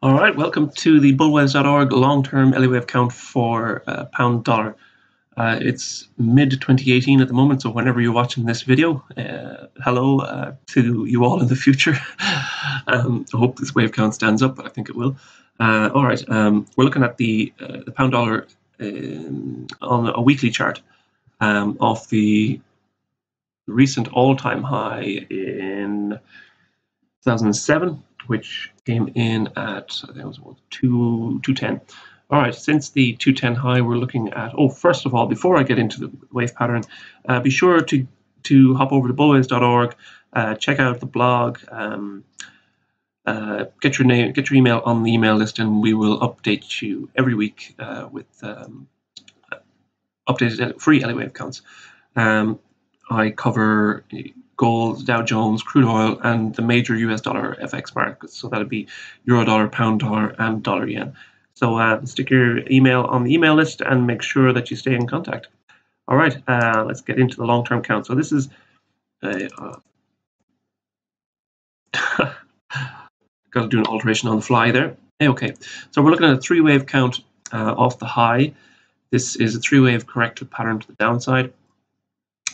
All right, welcome to the bullwise.org long-term Elliott wave count for pound dollar. It's mid-2018 at the moment, so whenever you're watching this video, hello to you all in the future. I hope this wave count stands up, but I think it will. All right, we're looking at the pound dollar on a weekly chart of the recent all-time high in 2007, which came in at, I think it was 210. All right, since the 210 high, we're looking at, first of all, before I get into the wave pattern, be sure to hop over to bullwise.org, check out the blog, get your email on the email list, and we will update you every week with updated free Elliott wave counts. I cover gold, Dow Jones, crude oil, and the major US dollar FX markets. So that'd be euro dollar, pound dollar, and dollar yen. So stick your email on the email list and make sure that you stay in contact. All right, let's get into the long-term count. So this is got to do an alteration on the fly there. Okay, so we're looking at a three-wave count off the high. This is a three-wave corrective pattern to the downside.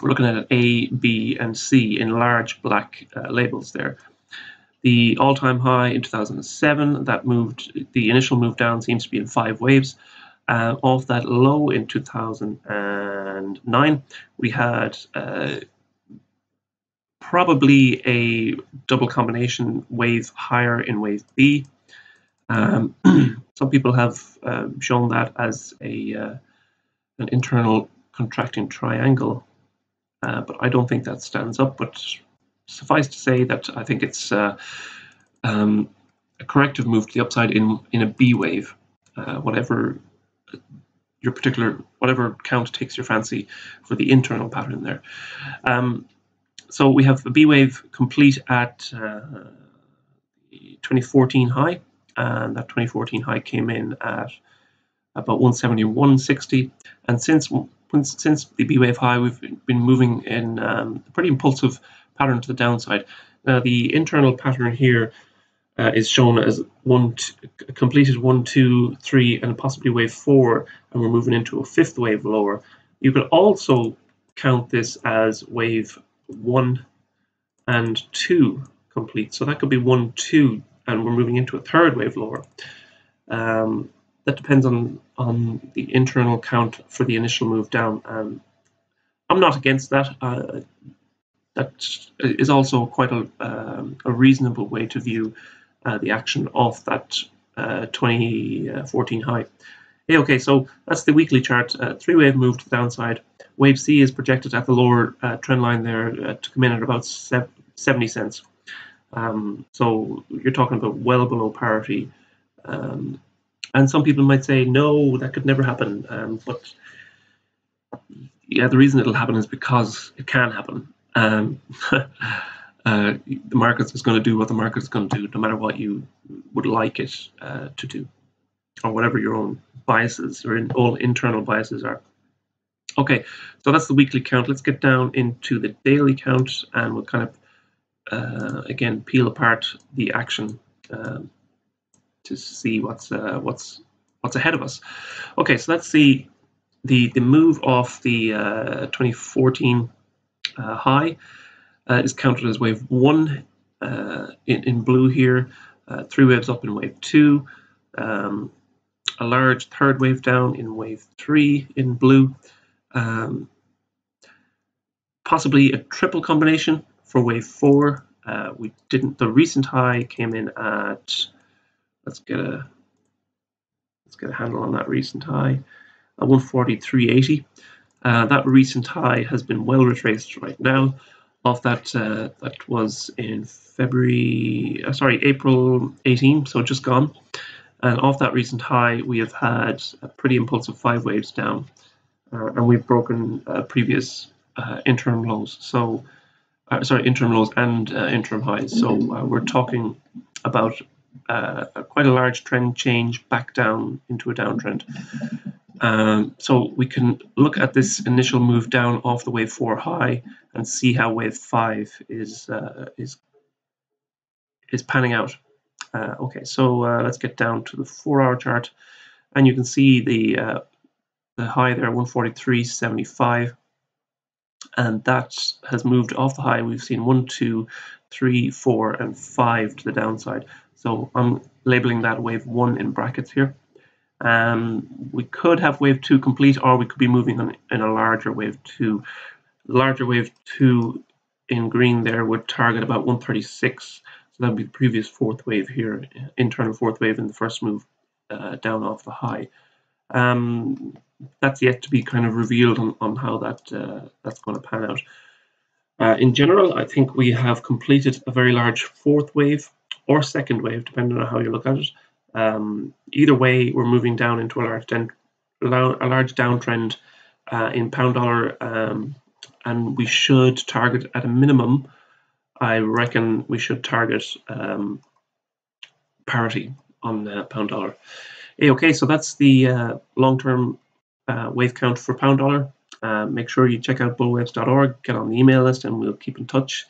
We're looking at an A, B, and C in large black labels there. The all-time high in 2007, that moved, the initial move down seems to be in 5 waves. Off that low in 2009, we had probably a double combination wave higher in wave B. Some people have shown that as an internal contracting triangle. But I don't think that stands up. But suffice to say that I think it's a corrective move to the upside in a B wave, whatever your whatever count takes your fancy for the internal pattern there. So we have a B wave complete at the 2014 high, and that 2014 high came in at about 170-160, and since the B wave high, we've been moving in a pretty impulsive pattern to the downside. Now the internal pattern here is shown as completed 1, 2, 3, and possibly wave 4, and we're moving into a 5th wave lower. You could also count this as wave 1 and 2 complete, so that could be 1, 2, and we're moving into a 3rd wave lower. That depends on the internal count for the initial move down. I'm not against that. That is also quite a reasonable way to view the action of that 2014 high. Okay, so that's the weekly chart. 3-wave move to the downside. Wave C is projected at the lower trend line there to come in at about 70 cents. So you're talking about well below parity. And some people might say, no, that could never happen. But yeah, the reason it'll happen is because it can happen. The market is going to do what the market is going to do, no matter what you would like it to do, or whatever your own biases or all internal biases are. Okay, so that's the weekly count. Let's get down into the daily count, and we'll kind of again peel apart the action to see what's ahead of us. Okay, so let's see the move off the 2014 high is counted as wave 1 in blue here, 3 waves up in wave 2, a large 3rd wave down in wave 3 in blue, possibly a triple combination for wave 4. The recent high came in at, let's get a handle on that recent high, 143.80. That recent high has been well retraced right now. Off that that was in April 18, so just gone. And off that recent high, we have had a pretty impulsive 5 waves down, and we've broken previous interim lows. So, interim lows and interim highs. So we're talking about quite a large trend change back down into a downtrend. So we can look at this initial move down off the wave 4 high and see how wave 5 is panning out. Okay, so let's get down to the 4-hour chart, and you can see the high there, 143.75, and that has moved off the high. We've seen 1, 2, 3, 4, and 5 to the downside. So I'm labeling that wave 1 in brackets here. We could have wave 2 complete, or we could be moving on in a larger wave 2. The larger wave 2 in green there would target about 136. So that would be the previous fourth wave here, internal fourth wave in the first move down off the high. That's yet to be kind of revealed on how that's going to pan out. In general, I think we have completed a very large fourth wave or second wave, depending on how you look at it. Either way, we're moving down into a large downtrend in pound dollar, and we should target at a minimum. I reckon we should target parity on the pound dollar. Okay, so that's the long-term wave count for pound dollar. Make sure you check out bullwaves.org, get on the email list, and we'll keep in touch.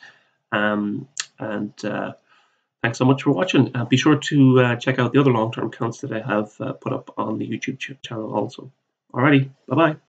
Thanks so much for watching. Be sure to check out the other long-term counts that I have put up on the YouTube channel also. Alrighty, bye-bye.